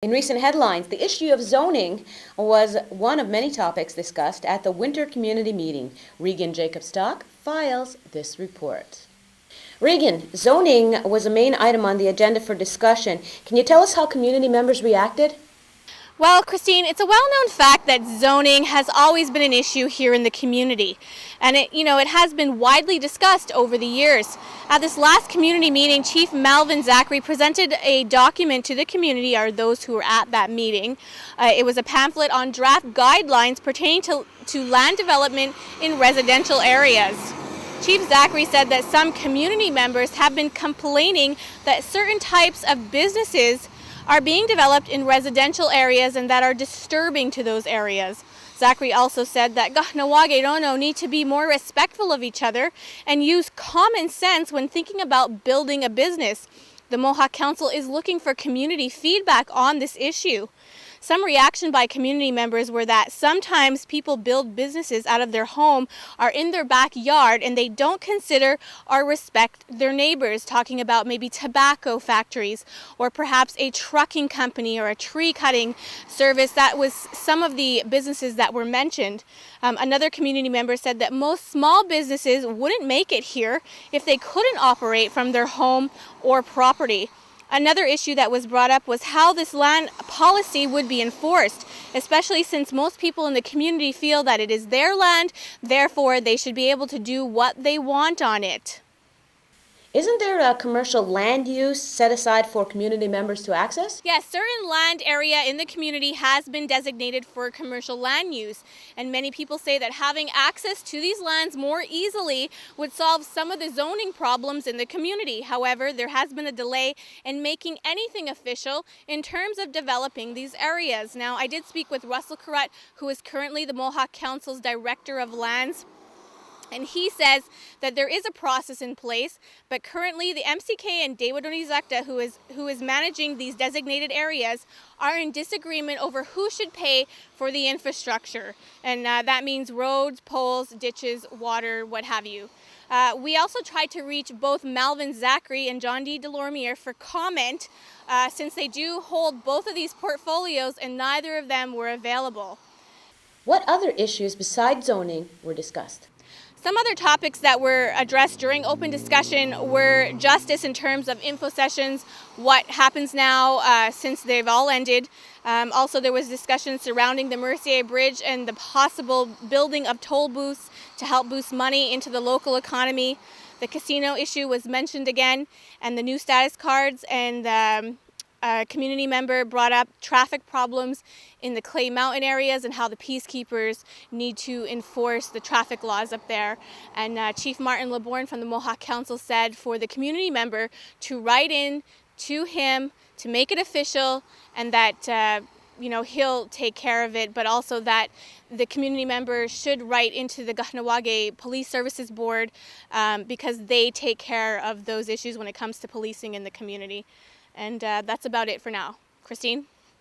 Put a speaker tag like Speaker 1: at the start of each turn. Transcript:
Speaker 1: In recent headlines, the issue of zoning was one of many topics discussed at the Winter Community Meeting. Regan Jacob-Stock files this report. Regan, zoning was a main item on the agenda for discussion. Can you tell us how community members reacted?
Speaker 2: Well, Christine, it's a well-known fact that zoning has always been an issue here in the community. And it has been widely discussed over the years. At this last community meeting, Chief Malvin Zachary presented a document to the community, or those who were at that meeting. It was a pamphlet on draft guidelines pertaining to land development in residential areas. Chief Zachary said that some community members have been complaining that certain types of businesses are being developed in residential areas and that are disturbing to those areas. Zachary also said that Kahnawake need to be more respectful of each other and use common sense when thinking about building a business. The Mohawk Council is looking for community feedback on this issue. Some reaction by community members were that sometimes people build businesses out of their home or in their backyard and they don't consider or respect their neighbors, talking about maybe tobacco factories or perhaps a trucking company or a tree cutting service. That was some of the businesses that were mentioned. Another community member said that most small businesses wouldn't make it here if they couldn't operate from their home or property. Another issue that was brought up was how this land policy would be enforced, especially since most people in the community feel that it is their land, therefore they should be able to do what they want on it.
Speaker 1: Isn't there a commercial land use set aside for community members to access?
Speaker 2: Yes, certain land area in the community has been designated for commercial land use, and many people say that having access to these lands more easily would solve some of the zoning problems in the community. However, there has been a delay in making anything official in terms of developing these areas. Now, I did speak with Russell Carruth, who is currently the Mohawk Council's Director of Lands. And he says that there is a process in place, but currently the MCK and David Onizakta, who is managing these designated areas, are in disagreement over who should pay for the infrastructure. And that means roads, poles, ditches, water, what have you. We also tried to reach both Malvin Zachary and John D. Delormier for comment, since they do hold both of these portfolios and neither of them were available.
Speaker 1: What other issues besides zoning were discussed?
Speaker 2: Some other topics that were addressed during open discussion were justice in terms of info sessions, what happens now since they've all ended. Also, there was discussion surrounding the Mercier Bridge and the possible building of toll booths to help boost money into the local economy. The casino issue was mentioned again, and the new status cards, and a community member brought up traffic problems in the Clay Mountain areas and how the peacekeepers need to enforce the traffic laws up there. And Chief Martin LeBourne from the Mohawk Council said for the community member to write in to him to make it official, and that he'll take care of it, but also that the community member should write into the Kahnawake Police Services Board because they take care of those issues when it comes to policing in the community. And that's about it for now. Christine?